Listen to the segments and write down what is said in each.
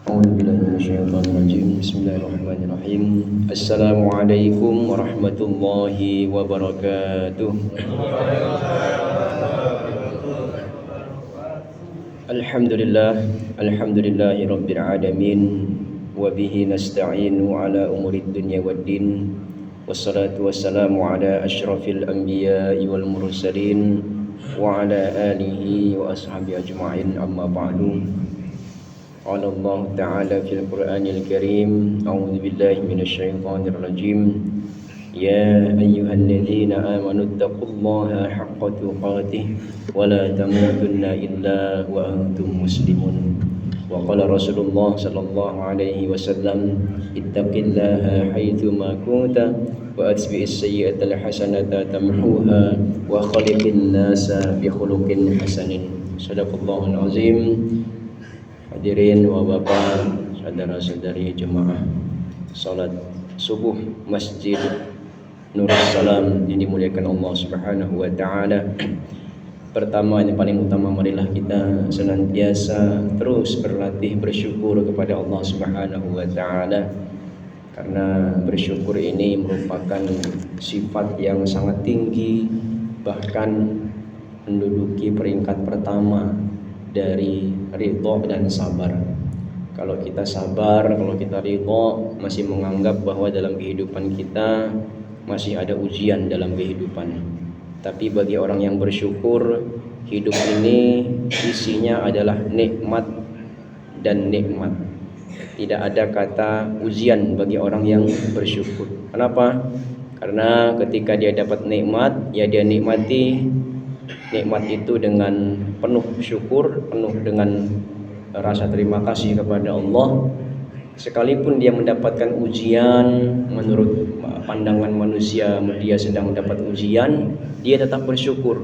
A'udzubillahiminasyaitonirrajim. Bismillahirrahmanirrahim. Assalamualaikum warahmatullahi wabarakatuh. Alhamdulillahi rabbil alamin wa bihi nasta'inu ala umurid dunya waddin. Wassalatu wassalamu ala asyrafil anbiya'i wal mursalin wa ala alihi wa ashabihi ajma'in, amma ba'du. Qala Allah Ta'ala fil Qur'anil Karim, a'udzu billahi minasyaitonir rajim. Ya ayyuhalladzina amanu taqullaha haqqa tuqatih wa la tamutunna illa wa antum muslimun. Wa qala Rasulullah sallallahu alaihi wasallam, ittaqillaha haitsu ma kunta wa atbi'is sayyi'atal hasanata tamhuha wa khaliqin nasa bi khuluqin hasanin. Shadaqallahul azim. Hadirin wa bapak, saudara-saudari jemaah salat subuh Masjid Nurul Salam yang dimuliakan Allah Subhanahu wa taala. Pertama, yang paling utama, marilah kita senantiasa terus berlatih bersyukur kepada Allah Subhanahu wa taala, karena bersyukur ini merupakan sifat yang sangat tinggi, bahkan menduduki peringkat pertama dari ridho dan sabar. Kalau kita sabar, kalau kita ridho, masih menganggap bahwa dalam kehidupan kita masih ada ujian dalam kehidupan. Tapi bagi orang yang bersyukur, hidup ini isinya adalah nikmat dan nikmat. Tidak ada kata ujian bagi orang yang bersyukur. Kenapa? Karena ketika dia dapat nikmat, ya dia nikmati nikmat itu dengan penuh syukur, penuh dengan rasa terima kasih kepada Allah. Sekalipun dia mendapatkan ujian, menurut pandangan manusia dia sedang mendapat ujian, dia tetap bersyukur.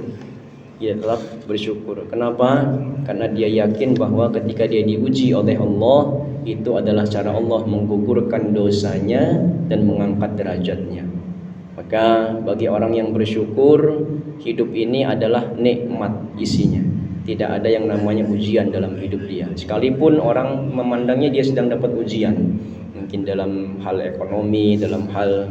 Dia tetap bersyukur. Kenapa? Karena dia yakin bahwa ketika dia diuji oleh Allah, itu adalah cara Allah menggugurkan dosanya dan mengangkat derajatnya. Maka bagi orang yang bersyukur, hidup ini adalah nikmat isinya. Tidak ada yang namanya ujian dalam hidup dia. Sekalipun orang memandangnya dia sedang dapat ujian, mungkin dalam hal ekonomi, dalam hal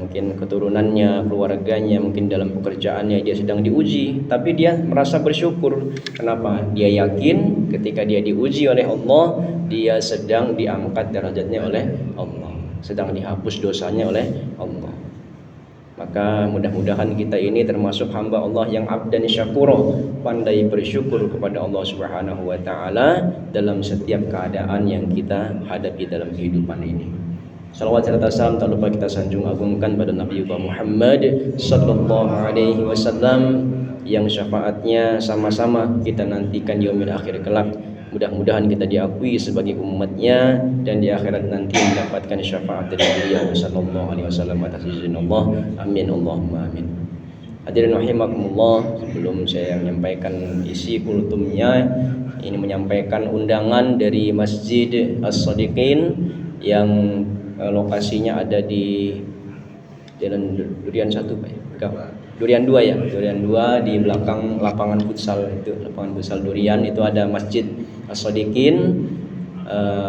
mungkin keturunannya, keluarganya, mungkin dalam pekerjaannya dia sedang diuji, tapi dia merasa bersyukur. Kenapa? Dia yakin ketika dia diuji oleh Allah, dia sedang diangkat derajatnya oleh Allah, sedang dihapus dosanya oleh Allah. Maka mudah-mudahan kita ini termasuk hamba Allah yang abdan syakuro, pandai bersyukur kepada Allah Subhanahu wa taala dalam setiap keadaan yang kita hadapi dalam kehidupan ini. Salawat serta salam tak lupa kita sanjung agungkan pada Nabi Muhammad sallallahu alaihi wasallam yang syafaatnya sama-sama kita nantikan di yaumil akhir kelak. Mudah-mudahan kita diakui sebagai umatnya dan di akhirat nanti mendapatkan syafaat dari beliau sallallahu alaihi wasallam atas izin Allah. Amin Allahumma amin. Hadirin rahimakumullah, sebelum saya menyampaikan isi kultumnya, ini menyampaikan undangan dari Masjid As-Shadiqin yang lokasinya ada di Jalan Durian 1 Pak ya? Durian 2 ya, Durian 2 di belakang lapangan futsal itu, lapangan futsal Durian itu ada Masjid As-Shadiqin,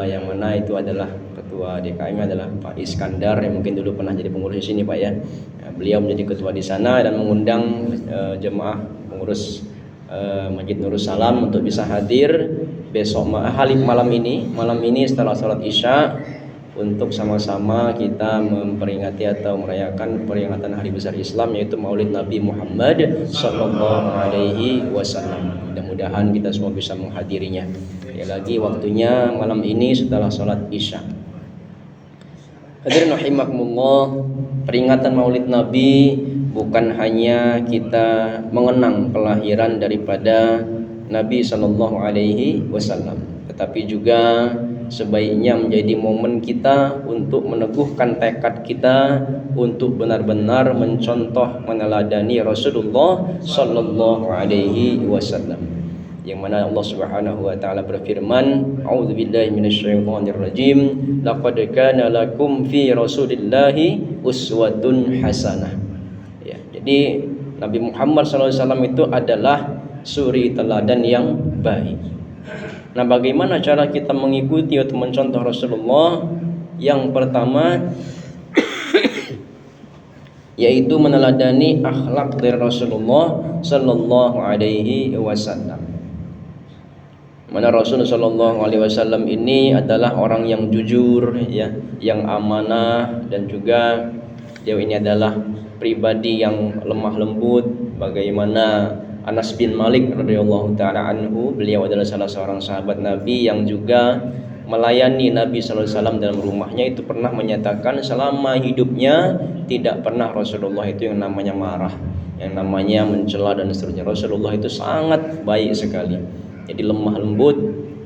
yang mana itu adalah ketua DKM adalah Pak Iskandar yang mungkin dulu pernah jadi pengurus di sini Pak ya. Beliau menjadi ketua di sana dan mengundang jemaah pengurus Masjid Nurul Salam untuk bisa hadir besok malam ini setelah sholat Isya, untuk sama-sama kita memperingati atau merayakan peringatan hari besar Islam, yaitu Maulid Nabi Muhammad sallallahu alaihi wasallam. Mudah-mudahan kita semua bisa menghadirinya. Ya, lagi waktunya malam ini setelah sholat Isya. Hadirin rahimakumullah, peringatan Maulid Nabi bukan hanya kita mengenang kelahiran daripada Nabi sallallahu alaihi wasallam, tetapi juga sebaiknya menjadi momen kita untuk meneguhkan tekad kita untuk benar-benar mencontoh, meneladani Rasulullah sallallahu alaihi wasallam, yang mana Allah Subhanahu wa taala berfirman, a'udzubillahi minasyaitonir rajim, laqad kana lakum fi rasulillahi uswatun hasanah. Ya, jadi Nabi Muhammad SAW itu adalah suri teladan yang baik. Nah, bagaimana cara kita mengikuti atau mencontoh Rasulullah? Yang pertama yaitu meneladani akhlak dari Rasulullah sallallahu alaihi wasallam. Mana Rasulullah sallallahu alaihi wasallam ini adalah orang yang jujur, ya, yang amanah, dan juga dia ini adalah pribadi yang lemah lembut. Bagaimana Anas bin Malik radhiyallahu taala anhu, beliau adalah salah seorang sahabat Nabi yang juga melayani Nabi sallallahu alaihi wasallam dalam rumahnya, itu pernah menyatakan selama hidupnya tidak pernah Rasulullah itu yang namanya marah, yang namanya mencela dan seterusnya. Rasulullah itu sangat baik sekali. Jadi lemah lembut.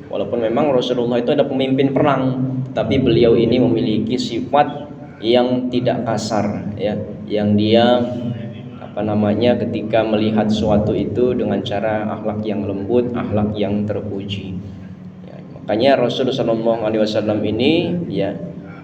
Walaupun memang Rasulullah itu ada pemimpin perang, tapi beliau ini memiliki sifat yang tidak kasar, ya, yang dia ketika melihat sesuatu itu dengan cara akhlak yang lembut, akhlak yang terpuji. Ya, makanya Rasulullah SAW ini, ya,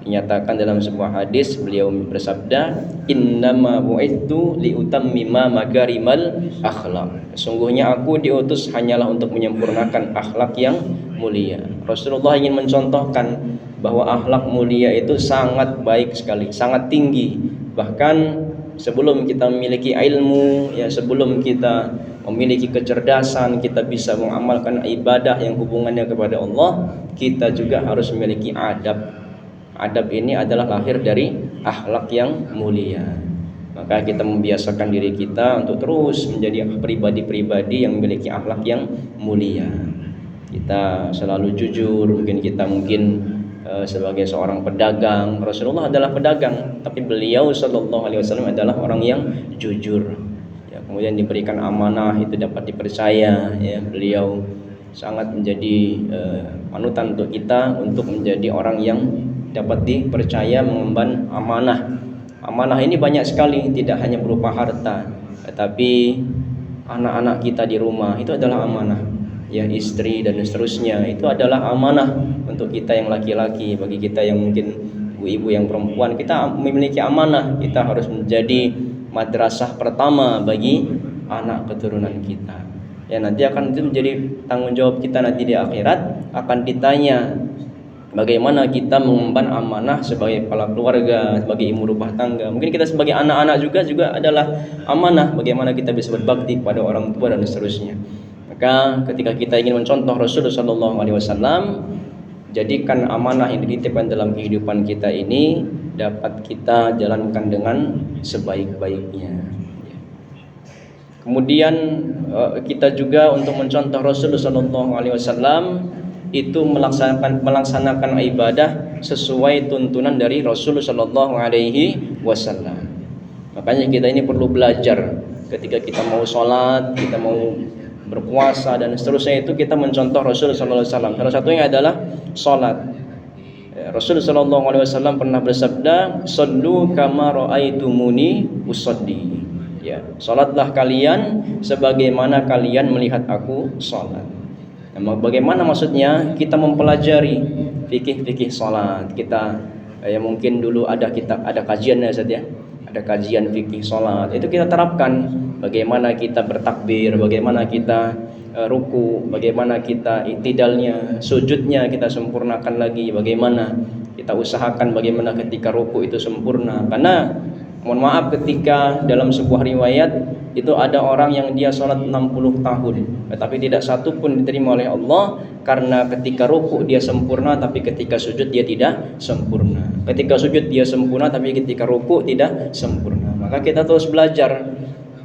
dinyatakan dalam sebuah hadis, beliau bersabda, innama bu'ithu liutammima makarimal akhlak. Sesungguhnya aku diutus hanyalah untuk menyempurnakan akhlak yang mulia. Rasulullah ingin mencontohkan bahwa akhlak mulia itu sangat baik sekali, sangat tinggi. Bahkan sebelum kita memiliki ilmu, ya, sebelum kita memiliki kecerdasan, kita bisa mengamalkan ibadah yang hubungannya kepada Allah, kita juga harus memiliki adab. Adab ini adalah lahir dari akhlak yang mulia. Maka kita membiasakan diri kita untuk terus menjadi pribadi-pribadi yang memiliki akhlak yang mulia. Kita selalu jujur, mungkin sebagai seorang pedagang. Rasulullah adalah pedagang, tapi beliau sallallahu alaihi wasallam adalah orang yang jujur, ya, kemudian diberikan amanah itu dapat dipercaya, ya. Beliau sangat menjadi panutan untuk kita untuk menjadi orang yang dapat dipercaya mengemban amanah. Amanah ini banyak sekali, tidak hanya berupa harta, tetapi anak-anak kita di rumah itu adalah amanah, ya, istri dan seterusnya itu adalah amanah untuk kita yang laki-laki. Bagi kita yang mungkin ibu-ibu yang perempuan, kita memiliki amanah, kita harus menjadi madrasah pertama bagi anak keturunan kita. Ya, nanti akan itu menjadi tanggung jawab kita nanti di akhirat, akan ditanya bagaimana kita mengemban amanah sebagai kepala keluarga, sebagai ibu rumah tangga. Mungkin kita sebagai anak-anak juga adalah amanah, bagaimana kita bisa berbakti kepada orang tua dan seterusnya. Maka ketika kita ingin mencontoh Rasulullah SAW, jadikan amanah yang dititipkan dalam kehidupan kita ini dapat kita jalankan dengan sebaik-baiknya. Kemudian kita juga untuk mencontoh Rasulullah SAW itu melaksanakan ibadah sesuai tuntunan dari Rasulullah SAW. Makanya kita ini perlu belajar ketika kita mau sholat, kita mau berpuasa dan seterusnya, itu kita mencontoh Rasulullah SAW. Salah satunya adalah sholat. Rasulullah SAW pernah bersabda, "Shallu kama ra'aitumuni usolli." Ya, sholatlah kalian sebagaimana kalian melihat aku sholat. Nah, bagaimana maksudnya? Kita mempelajari fikih sholat. Kita mungkin dulu ada kajian, ya Ustaz, ya. Ada kajian fikih sholat. Itu kita terapkan. Bagaimana kita bertakbir, bagaimana kita ruku, bagaimana kita i'tidalnya, sujudnya kita sempurnakan lagi, bagaimana kita usahakan bagaimana ketika ruku itu sempurna. Karena mohon maaf, ketika dalam sebuah riwayat itu ada orang yang dia sholat 60 tahun tetapi tidak satu pun diterima oleh Allah, karena ketika ruku dia sempurna tapi ketika sujud dia tidak sempurna, ketika sujud dia sempurna tapi ketika ruku tidak sempurna. Maka kita terus belajar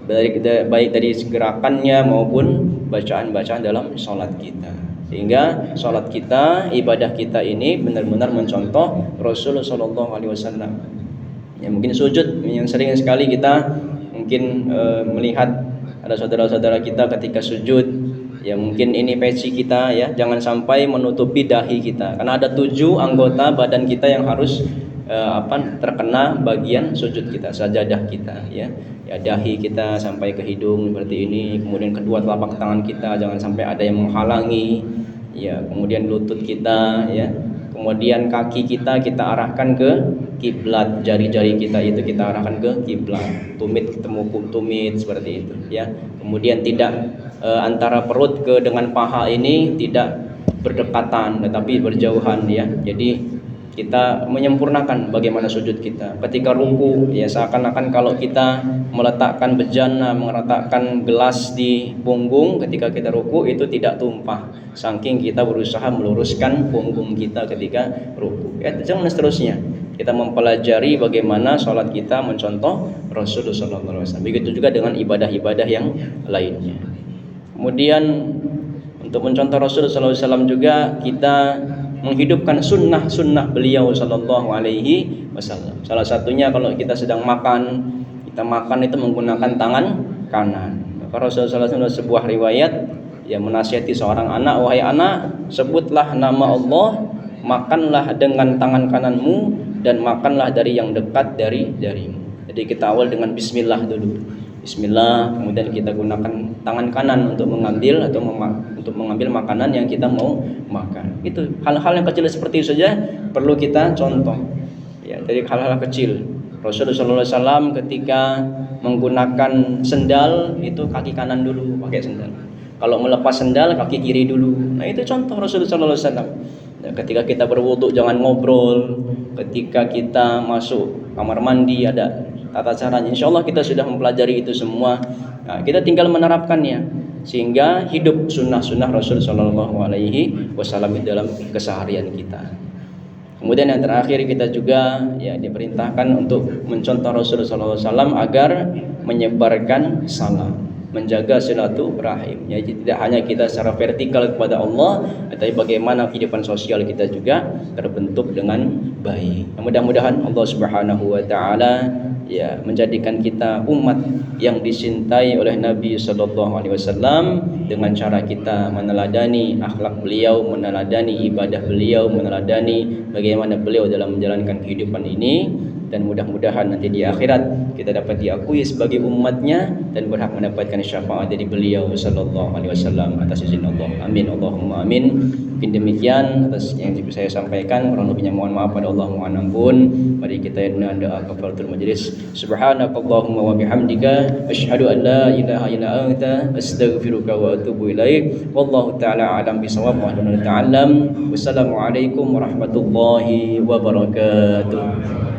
baik dari gerakannya maupun bacaan-bacaan dalam sholat kita, sehingga sholat kita, ibadah kita ini benar-benar mencontoh Rasulullah SAW. Ya, mungkin sujud yang sering sekali kita mungkin melihat ada saudara-saudara kita ketika sujud, ya mungkin ini peci kita, ya, jangan sampai menutupi dahi kita, karena ada 7 anggota badan kita yang harus terkena bagian sujud kita, sajadah kita, ya dahi kita sampai ke hidung seperti ini, kemudian kedua telapak tangan kita jangan sampai ada yang menghalangi, ya, kemudian lutut kita, ya, kemudian kaki kita arahkan ke kiblat, jari-jari kita itu kita arahkan ke kiblat, tumit ketemu tumit seperti itu, ya, kemudian tidak antara perut dengan paha ini tidak berdekatan tetapi berjauhan ya. Jadi kita menyempurnakan bagaimana sujud kita. Ketika ruku ya seakan-akan kalau kita meletakkan bejana, meletakkan gelas di punggung ketika kita ruku itu tidak tumpah. Saking kita berusaha meluruskan punggung kita ketika ruku. Ya, jangan seterusnya. Kita mempelajari bagaimana sholat kita mencontoh Rasulullah SAW. Begitu juga dengan ibadah-ibadah yang lainnya. Kemudian untuk mencontoh Rasulullah SAW juga kita menghidupkan sunnah beliau Sallallahu Alaihi Wasallam. Salah satunya kalau kita sedang makan, kita makan itu menggunakan tangan kanan. Maka Rasulullah SAW sebuah riwayat yang menasihati seorang anak, wahai anak, sebutlah nama Allah, makanlah dengan tangan kananmu dan makanlah dari yang dekat darimu. Jadi kita awal dengan Bismillah dulu. Bismillah, kemudian kita gunakan tangan kanan untuk mengambil atau untuk mengambil makanan yang kita mau makan. Itu hal-hal yang kecil seperti itu saja perlu kita contoh. Ya, dari hal-hal kecil. Rasulullah SAW ketika menggunakan sendal itu kaki kanan dulu pakai sendal. Kalau melepas sendal kaki kiri dulu. Nah itu contoh Rasulullah SAW. Ya, ketika kita berwudu jangan ngobrol. Ketika kita masuk kamar mandi ada tata caranya. Insya Allah kita sudah mempelajari itu semua. Nah, kita tinggal menerapkannya sehingga hidup sunnah-sunnah Rasul Sallallahu Alaihi Wasallam dalam keseharian kita. Kemudian yang terakhir kita juga ya diperintahkan untuk mencontoh Rasul Sallallahu Alaihi Wasallam agar menyebarkan salam, menjaga silaturahim. Ya, tidak hanya kita secara vertikal kepada Allah, tetapi bagaimana kehidupan sosial kita juga terbentuk dengan baik. Mudah-mudahan Allah Subhanahu wa taala ya menjadikan kita umat yang dicintai oleh Nabi sallallahu alaihi wasallam dengan cara kita meneladani akhlak beliau, meneladani ibadah beliau, meneladani bagaimana beliau dalam menjalankan kehidupan ini, dan mudah-mudahan nanti di akhirat kita dapat diakui sebagai umatnya dan berhak mendapatkan syafaat dari beliau sallallahu alaihi wasallam atas izin Allah. Amin Allahumma amin. Mungkin demikian atas yang saya sampaikan, kurang lebihnya mohon maaf pada Allah, mohon ampun. Mari kita dengan doa kafaratul majlis. Subhanakallahumma wa bihamdika asyhadu an la ilaha illa anta astaghfiruka wa atubu ilaik. Wallahu taala alam bisawab wa ta'lam. Wassalamualaikum warahmatullahi wabarakatuh.